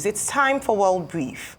It's time for World Brief.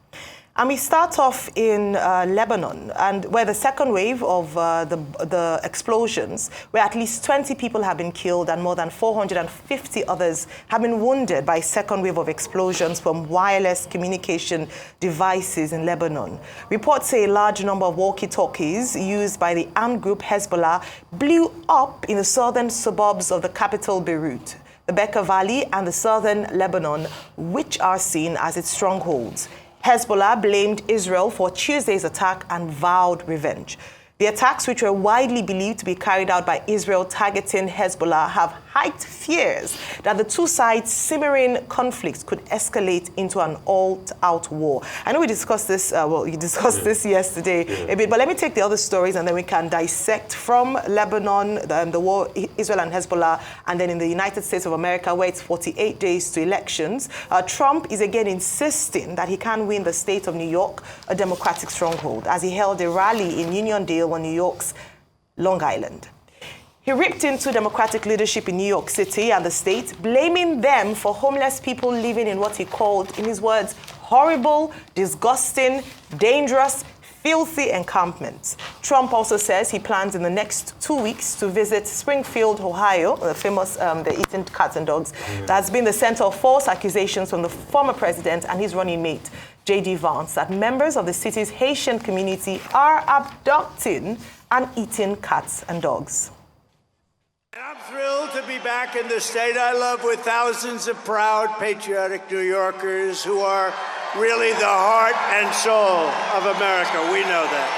And we start off in Lebanon, and where the second wave of the explosions, where at least 20 people have been killed and more than 450 others have been wounded by second wave of explosions from wireless communication devices in Lebanon. Reports say a large number of walkie-talkies used by the armed group Hezbollah blew up in the southern suburbs of the capital, Beirut, the Bekaa Valley and the southern Lebanon, which are seen as its strongholds. Hezbollah blamed Israel for Tuesday's attack and vowed revenge. The attacks, which were widely believed to be carried out by Israel targeting Hezbollah, have hiked fears that the two sides' simmering conflicts could escalate into an all-out war. I know we discussed this, this yesterday a bit, but let me take the other stories and then we can dissect from Lebanon, the war, Israel and Hezbollah, and then in the United States of America, where it's 48 days to elections. Trump is again insisting that he can win the state of New York, a Democratic stronghold, as he held a rally in Uniondale on New York's Long Island. He ripped into Democratic leadership in New York City and the state, blaming them for homeless people living in what he called, in his words, horrible, disgusting, dangerous, filthy encampments. Trump also says he plans in the next 2 weeks to visit Springfield, Ohio, the famous the eating cats and dogs. That's been the center of false accusations from the former president and his running mate, J.D. Vance, that members of the city's Haitian community are abducting and eating cats and dogs. I'm thrilled to be back in the state I love with thousands of proud, patriotic New Yorkers who are really the heart and soul of America. We know that.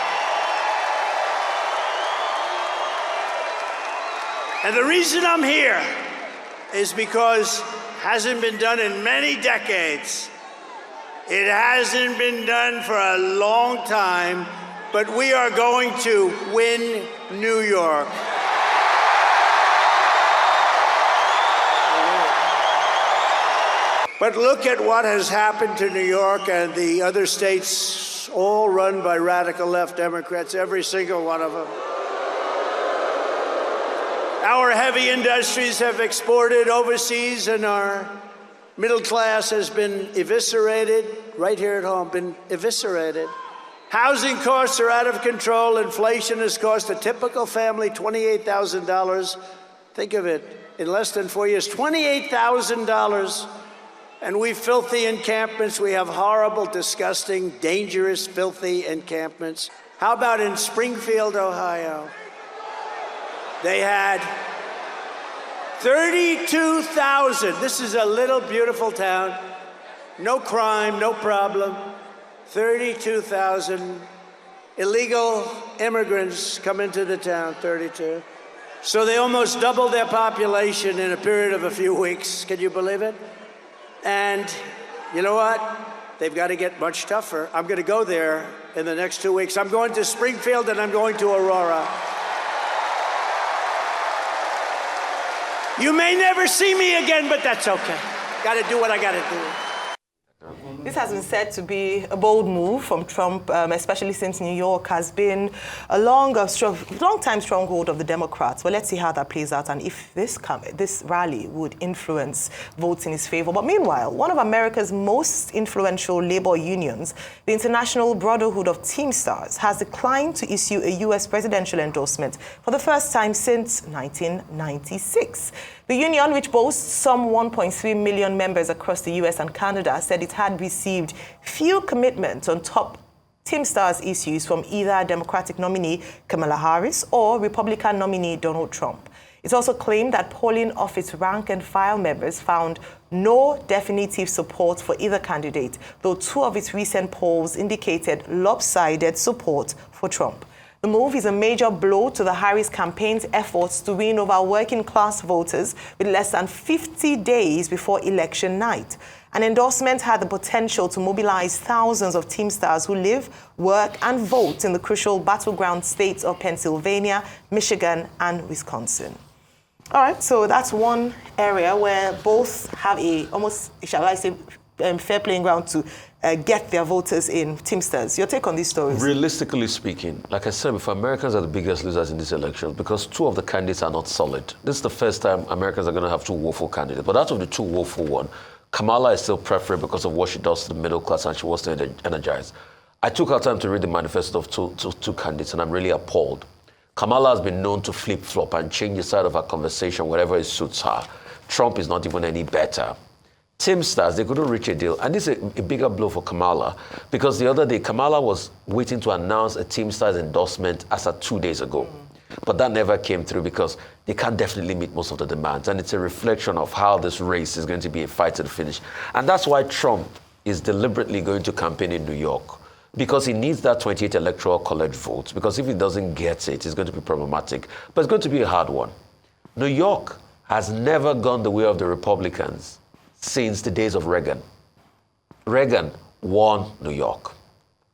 And the reason I'm here is because it hasn't been done in many decades. It hasn't been done for a long time, but we are going to win New York. But look at what has happened to New York and the other states, all run by radical left Democrats, every single one of them. Our heavy industries have exported overseas and our middle class has been eviscerated, right here at home, been eviscerated. Housing costs are out of control. Inflation has cost a typical family $28,000. Think of it, in less than 4 years, $28,000. And we filthy encampments. We have horrible, disgusting, dangerous, filthy encampments. How about in Springfield, Ohio? They had 32,000. This is a little beautiful town. No crime, no problem. 32,000 illegal immigrants come into the town, 32. So they almost doubled their population in a period of a few weeks. Can you believe it? And you know what? They've got to get much tougher. I'm going to go there in the next 2 weeks. I'm going to Springfield and I'm going to Aurora. You may never see me again, but that's okay. Got to do what I got to do. This has been said to be a bold move from Trump, especially since New York has been a long-time stronghold of the Democrats. Well, let's see how that plays out and if this rally would influence votes in his favor. But meanwhile, one of America's most influential labor unions, the International Brotherhood of Teamsters, has declined to issue a U.S. presidential endorsement for the first time since 1996. The union, which boasts some 1.3 million members across the U.S. and Canada, said it had received few commitments on top Teamsters issues from either Democratic nominee Kamala Harris or Republican nominee Donald Trump. It also claimed that polling of its rank-and-file members found no definitive support for either candidate, though two of its recent polls indicated lopsided support for Trump. The move is a major blow to the Harris campaign's efforts to win over working-class voters with less than 50 days before election night. An endorsement had the potential to mobilize thousands of Teamsters who live, work, and vote in the crucial battleground states of Pennsylvania, Michigan, and Wisconsin. All right, so that's one area where both have a almost, shall I say, fair playing ground to get their voters in. Teamsters, your take on these stories? Realistically speaking, like I said before, Americans are the biggest losers in this election because two of the candidates are not solid. This is the first time Americans are going to have two woeful candidates. But out of the two woeful ones, Kamala is still preferred because of what she does to the middle class and she wants to energize. I took our time to read the manifesto of two candidates, and I'm really appalled. Kamala has been known to flip-flop and change the side of her conversation wherever it suits her. Trump is not even any better. Teamsters, they couldn't reach a deal. And this is a bigger blow for Kamala, because the other day, Kamala was waiting to announce a Teamsters endorsement as of 2 days ago. But that never came through because they can't definitely meet most of the demands. And it's a reflection of how this race is going to be a fight to the finish. And that's why Trump is deliberately going to campaign in New York, because he needs that 28 electoral college votes, because if he doesn't get it, it's going to be problematic. But it's going to be a hard one. New York has never gone the way of the Republicans since the days of Reagan. Reagan won New York.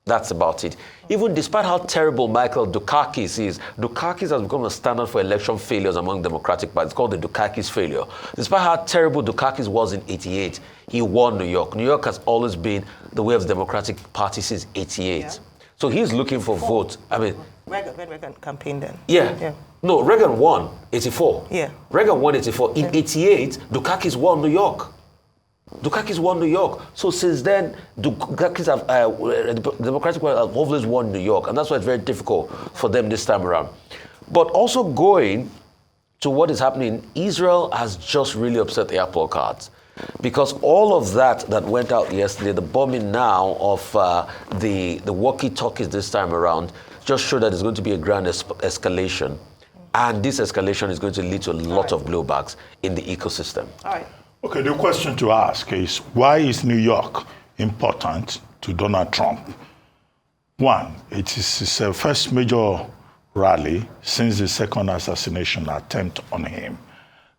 That's about it. Even despite how terrible Michael Dukakis is, Dukakis has become a standard for election failures among Democratic parties. It's called the Dukakis failure. Despite how terrible Dukakis was in '88, he won New York. New York has always been the way of the Democratic Party since '88. Yeah. So he's looking for votes. I mean, Reagan campaigned then. Yeah. No, Reagan won '84. Yeah. Reagan won '84. In '88, Dukakis won New York. Dukakis won New York. So since then, Dukakis have, the Democratic Party have always won New York. And that's why it's very difficult for them this time around. But also going to what is happening, Israel has just really upset the apple carts. Because all of that went out yesterday, the bombing now of the walkie-talkies this time around, just showed that there's going to be a grand escalation. And this escalation is going to lead to a lot of blowbacks in the ecosystem. All right. Okay, the question to ask is, why is New York important to Donald Trump? One, it is his first major rally since the second assassination attempt on him.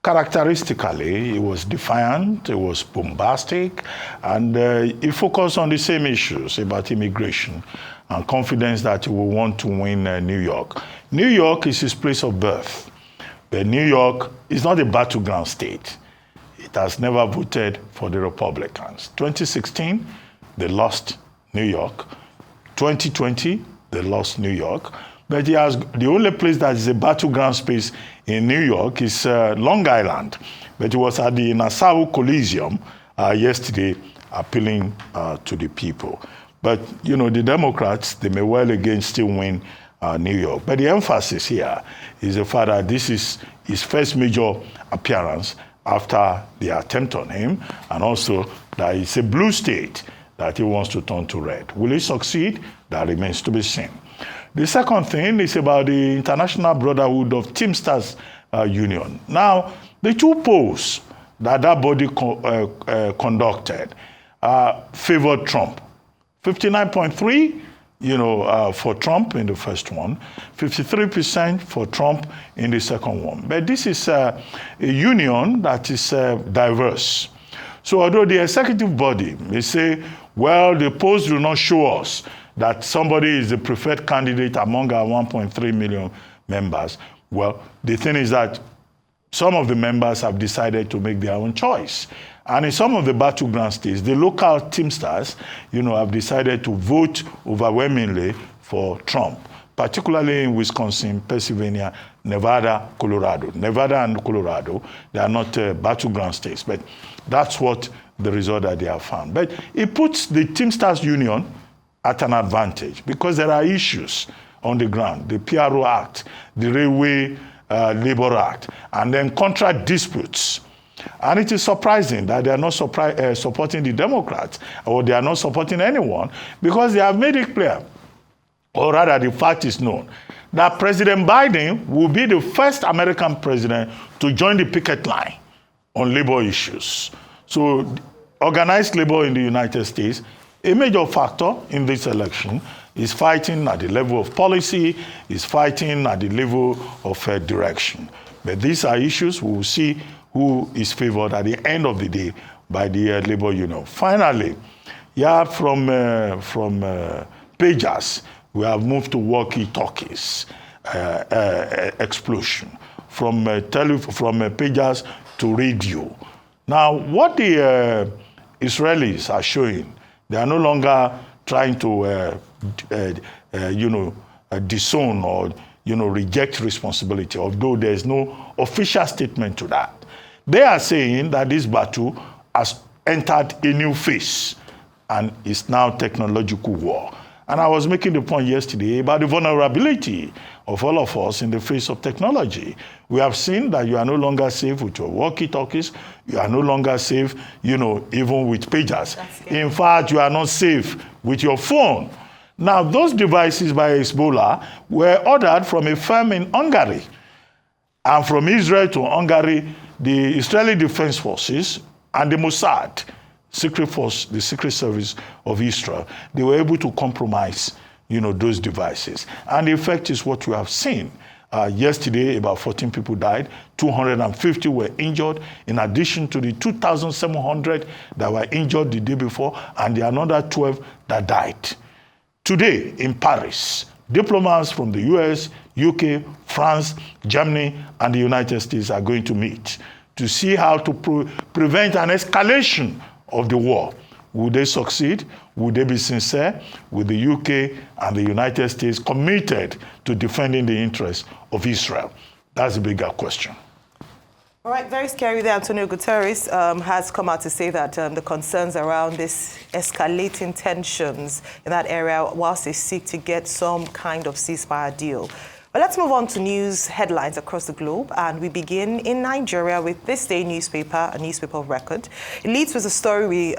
Characteristically, he was defiant, he was bombastic, and he focused on the same issues about immigration and confidence that he will want to win New York. New York is his place of birth, but New York is not a battleground state. It has never voted for the Republicans. 2016, they lost New York. 2020, they lost New York. But the only place that is a battleground space in New York is Long Island. But it was at the Nassau Coliseum yesterday appealing to the people. But, you know, the Democrats, they may well again still win New York. But the emphasis here is the fact that this is his first major appearance after the attempt on him, and also that it's a blue state that he wants to turn to red. Will he succeed? That remains to be seen. The second thing is about the International Brotherhood of Teamsters Union. Now, the two polls that body conducted favored Trump. 59.3, for Trump in the first one, 53% for Trump in the second one. But this is a union that is diverse. So although the executive body may say, well, the polls do not show us that somebody is the preferred candidate among our 1.3 million members, well, the thing is that some of the members have decided to make their own choice. And in some of the battleground states, the local Teamsters, have decided to vote overwhelmingly for Trump, particularly in Wisconsin, Pennsylvania, Nevada, Colorado. Nevada and Colorado, they are not battleground states, but that's what the result that they have found. But it puts the Teamsters Union at an advantage because there are issues on the ground, the PRO Act, the Railway Labor Act, and then contract disputes. And it is surprising that they are not supporting the Democrats, or they are not supporting anyone, because they have made it clear, or rather the fact is known, that President Biden will be the first American president to join the picket line on labor issues. So organized labor in the United States, a major factor in this election, is fighting at the level of policy, is fighting at the level of direction. But these are issues we will see who is favored at the end of the day by the labor union. Finally, from pagers, we have moved to walkie-talkies explosion, from pagers to radio. Now, what the Israelis are showing, they are no longer trying to disown or reject responsibility, although there is no official statement to that. They are saying that this battle has entered a new phase, and it's now technological war. And I was making the point yesterday about the vulnerability of all of us in the face of technology. We have seen that you are no longer safe with your walkie-talkies. You are no longer safe, even with pagers. In fact, you are not safe with your phone. Now, those devices by Hezbollah were ordered from a firm in Hungary. And from Israel to Hungary, the Israeli Defense Forces and the Mossad, secret force, the secret service of Israel, they were able to compromise, those devices. And the effect is what you have seen. Yesterday, about 14 people died, 250 were injured, in addition to the 2,700 that were injured the day before, and the another 12 that died. Today, in Paris, diplomats from the US, UK, France, Germany, and the United States are going to meet to see how to prevent an escalation of the war. Will they succeed? Will they be sincere? Will the UK and the United States committed to defending the interests of Israel? That's a bigger question. All right, very scary there. Antonio Guterres has come out to say that the concerns around this escalating tensions in that area whilst they seek to get some kind of ceasefire deal. But let's move on to news headlines across the globe, and we begin in Nigeria with This Day newspaper, a newspaper of record. It leads with a story we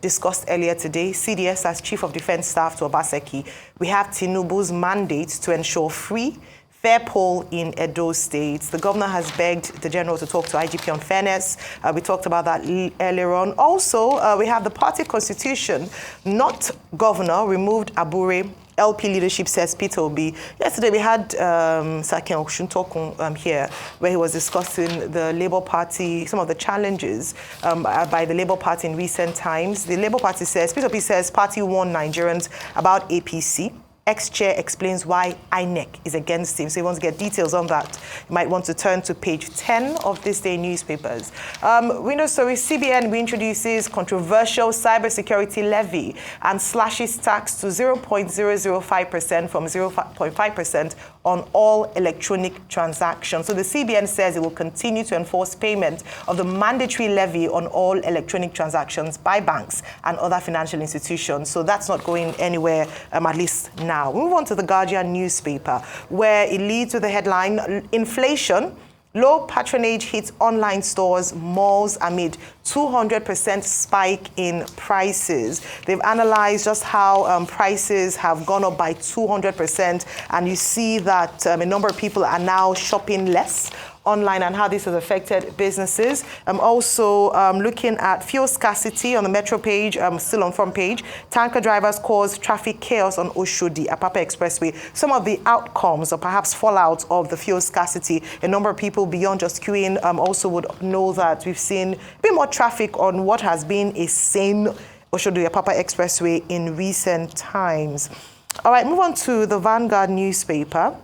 discussed earlier today. CDS as Chief of Defense Staff to Obaseki. We have Tinubu's mandate to ensure free, fair poll in Edo State. The governor has begged the general to talk to IGP on fairness. We talked about that earlier on. Also, we have the party constitution, not governor, removed Abure. LP leadership says Peter Obi. Yesterday we had Saken Oshun here, where he was discussing the Labour Party, some of the challenges by the Labour Party in recent times. The Labour Party says, Peter Obi says, party warned Nigerians about APC. Ex-chair explains why INEC is against him. So you want to get details on that, you might want to turn to page 10 of This Day newspapers. Windows story, CBN reintroduces controversial cybersecurity levy and slashes tax to 0.005% from 0.5% on all electronic transactions. So the CBN says it will continue to enforce payment of the mandatory levy on all electronic transactions by banks and other financial institutions. So that's not going anywhere, at least now. We move on to the Guardian newspaper, where it leads with the headline, Inflation, low patronage hits online stores, malls amid 200% spike in prices. They've analyzed just how prices have gone up by 200%, and you see that a number of people are now shopping less online and how this has affected businesses. Also looking at fuel scarcity on the Metro page, still on front page. Tanker drivers cause traffic chaos on Oshodi, Apapa Expressway. Some of the outcomes or perhaps fallout of the fuel scarcity, a number of people beyond just queuing also would know that we've seen a bit more traffic on what has been a sane Oshodi, Apapa Expressway in recent times. All right, move on to the Vanguard newspaper.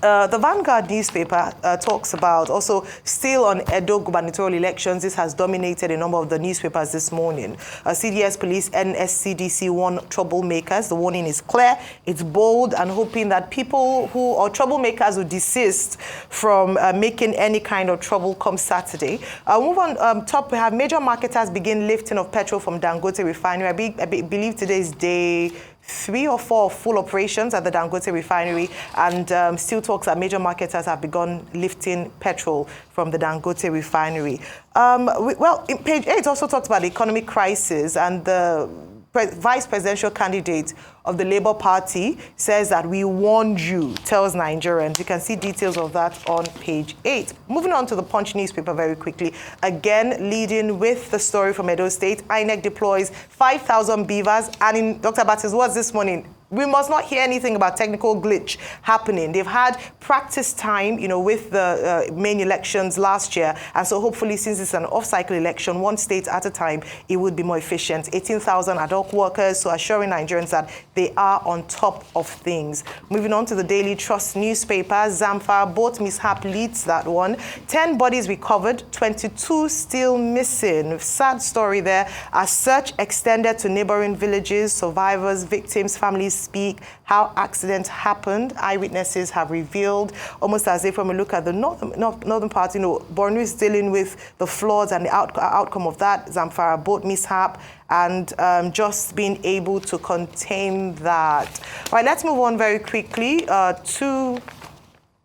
The Vanguard newspaper talks about also still on Edo gubernatorial elections. This has dominated a number of the newspapers this morning. CDS police, NSCDC warn troublemakers. The warning is clear, it's bold, and hoping that people troublemakers who desist from making any kind of trouble come Saturday. Move on top, we have major marketers begin lifting of petrol from Dangote refinery. I believe today is day 3 or 4 full operations at the Dangote refinery, and still talks that major marketers have begun lifting petrol from the Dangote refinery. In page 8 also talks about the economic crisis, and the vice presidential candidate of the Labour Party says that we warned you, tells Nigerians. You can see details of that on page 8. Moving on to the Punch newspaper very quickly. Again, leading with the story from Edo State, INEC deploys 5,000 beavers. And in Dr. Baptist's words this morning, we must not hear anything about technical glitch happening. They've had practice time, with the main elections last year. And so hopefully, since it's an off-cycle election, one state at a time, it would be more efficient. 18,000 ad hoc workers, so assuring Nigerians that they are on top of things. Moving on to the Daily Trust newspaper, Zamfara boat mishap leads that one. 10 bodies recovered, 22 still missing. Sad story there. As search extended to neighboring villages, survivors, victims, families speak, how accidents happened. Eyewitnesses have revealed, almost as if when we look at the northern part, Borno is dealing with the floods and the outcome of that, Zamfara boat mishap, and just being able to contain that. All right, let's move on very quickly to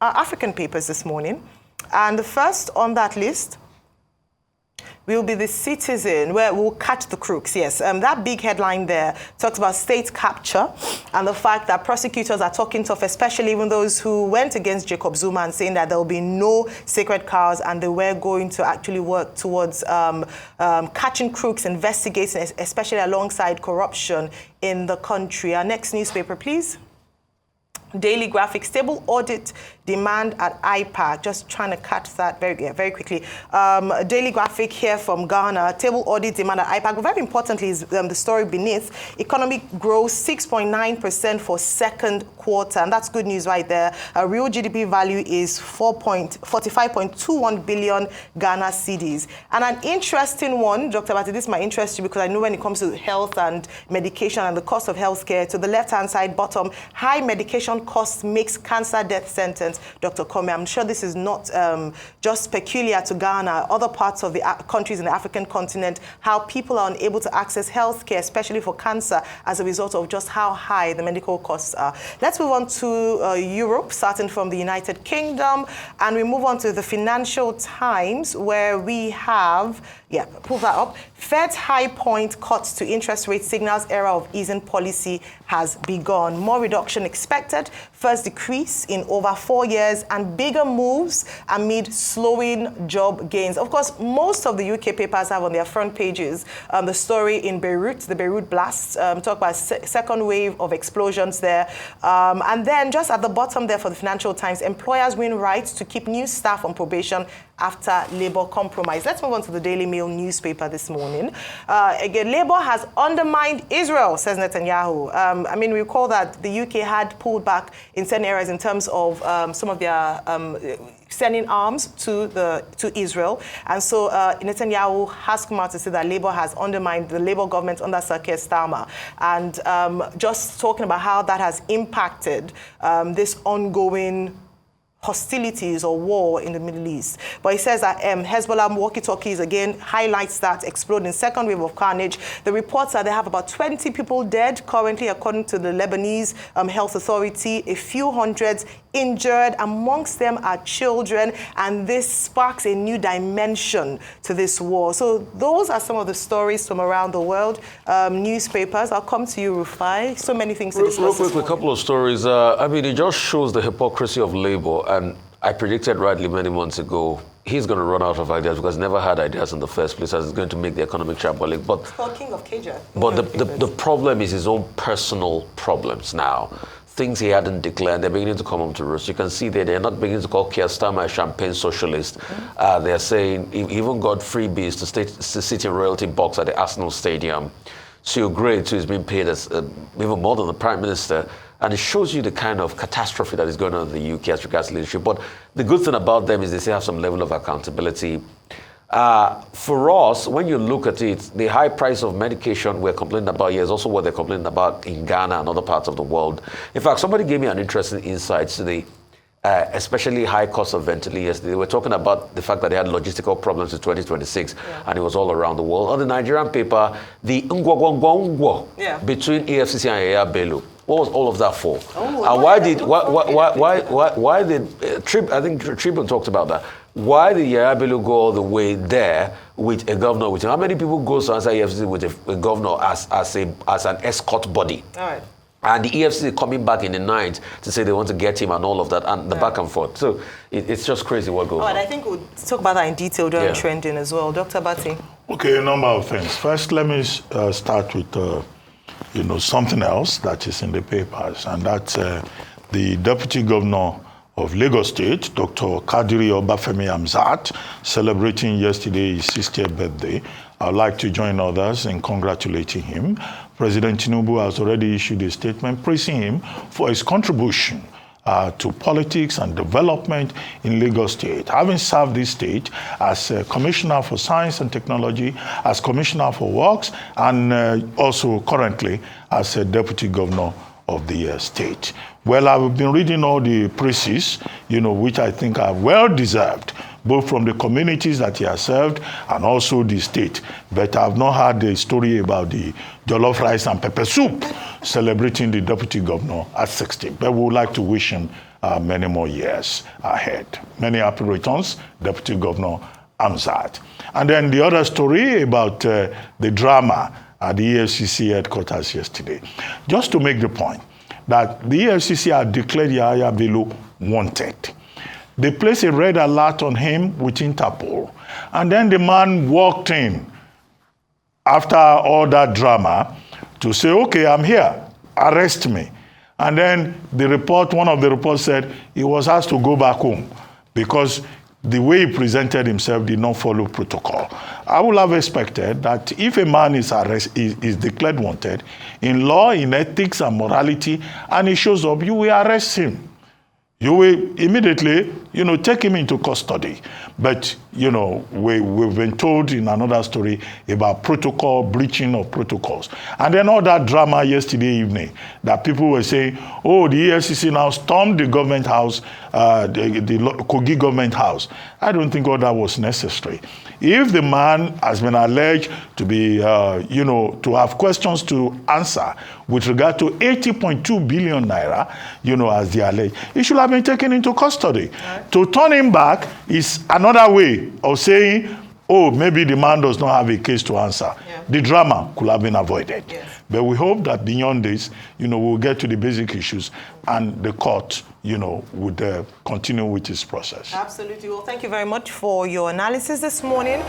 African papers this morning. And the first on that list will be The Citizen, where we'll catch the crooks, yes. That big headline there talks about state capture and the fact that prosecutors are talking tough, especially even those who went against Jacob Zuma and saying that there will be no sacred cows and they were going to actually work towards catching crooks, investigating, especially alongside corruption in the country. Our next newspaper, please. Daily Graphic, stable audit demand at IPAC. Just trying to catch that very quickly. Daily Graphic here from Ghana, table audit demand at IPAC. But very importantly is the story beneath. Economy grows 6.9% for second quarter, and that's good news right there. Real GDP value is 45.21 billion Ghana cedis. And an interesting one, Dr. Bati, this might interest you because I know when it comes to health and medication and the cost of healthcare, to the left-hand side bottom, high medication costs makes cancer death sentence. Dr. Kome, I'm sure this is not just peculiar to Ghana, other parts of the countries in the African continent, how people are unable to access healthcare, especially for cancer, as a result of just how high the medical costs are. Let's move on to Europe, starting from the United Kingdom, and we move on to the Financial Times, where we have, pull that up. Fed's high point cuts to interest rate signals era of easing policy has begun. More reduction expected, first decrease in over 4 years, and bigger moves amid slowing job gains. Of course, most of the UK papers have on their front pages the story in Beirut, the Beirut blast, talk about second wave of explosions there. And then just at the bottom there for the Financial Times, employers win rights to keep new staff on probation after Labour compromise. Let's move on to the Daily Mail newspaper this morning. Again, Labour has undermined Israel, says Netanyahu. I mean, we recall that the UK had pulled back in certain areas in terms of some of their sending arms to Israel. And so Netanyahu has come out to say that Labour has undermined the Labour government under Sir Keir Starmer. And just talking about how that has impacted this ongoing hostilities or war in the Middle East. But he says that Hezbollah walkie-talkies again highlights that exploding second wave of carnage. The reports are they have about 20 people dead currently, according to the Lebanese Health Authority, a few hundreds injured. Amongst them are children, and this sparks a new dimension to this war. So those are some of the stories from around the world. Newspapers, I'll come to you, Rufai. So many things to discuss. Real quick, a couple of stories. I mean, it just shows the hypocrisy of Labour. And I predicted rightly many months ago, he's going to run out of ideas because he never had ideas in the first place, as it's going to make the economic shambolic. But King of Keja. But the problem is his own personal problems now. Things he hadn't declared, they're beginning to come home to roost. You can see that they're not beginning to call Keir Starmer a champagne socialist. They're saying he even got freebies to sit in royalty box at the Arsenal Stadium. Sue Gray, too, is being paid as even more than the Prime Minister. And it shows you the kind of catastrophe that is going on in the UK as regards leadership. But the good thing about them is they still have some level of accountability. For us, when you look at it, the high price of medication we're complaining about here is also what they're complaining about in Ghana and other parts of the world. In fact, somebody gave me an interesting insight to the especially high cost of ventilators. They were talking about the fact that they had logistical problems in 2026, and it was all around the world. On the Nigerian paper, the between EFCC and Yaya Bello. What was all of that for? And why did I think Tribune talked about that. Why did Yaya Bello go all the way there with a governor with him? How many people go to answer EFCC with a governor as an escort body? All right. And the EFCC coming back in the night to say they want to get him and all of that, and the back and forth. So it's just crazy what goes on. And I think we'll talk about that in detail during trending as well. Dr. Bati. Okay, a number of things. First, let me start with something else that is in the papers, and that's the Deputy Governor of Lagos State, Dr. Kadiri Obafemi Hamzat, celebrating yesterday his 60th birthday. I'd like to join others in congratulating him. President Tinubu has already issued a statement praising him for his contribution to politics and development in Lagos State. Having served this state as Commissioner for Science and Technology, as Commissioner for Works, and also currently as a Deputy Governor of the state. Well, I've been reading all the praises, which I think are well deserved, both from the communities that he has served and also the state. But I've not heard the story about the jollof rice and pepper soup celebrating the deputy governor at 60. But we would like to wish him many more years ahead. Many happy returns, Deputy Governor Hamzat. And then the other story about the drama at the EFCC headquarters yesterday. Just to make the point that the EFCC had declared Yahaya Bello wanted. They placed a red alert on him with Interpol. And then the man walked in after all that drama to say, okay, I'm here, arrest me. And then one of the reports said he was asked to go back home because the way he presented himself did not follow protocol. I would have expected that if a man is declared wanted, in law, in ethics and morality, and he shows up, you will arrest him. You will immediately, take him into custody. But, we've been told in another story about protocol, breaching of protocols. And then all that drama yesterday evening that people were saying, oh, the EFCC now stormed the government house, the Kogi government house. I don't think all that was necessary. If the man has been alleged to be, to have questions to answer with regard to 80.2 billion naira, as they allege, he should have been taken into custody. Right. To turn him back is another way of saying, oh, maybe the man does not have a case to answer. Yeah. The drama could have been avoided. Yes. But we hope that beyond this, we'll get to the basic issues and the court, would continue with its process. Absolutely. Well, thank you very much for your analysis this morning.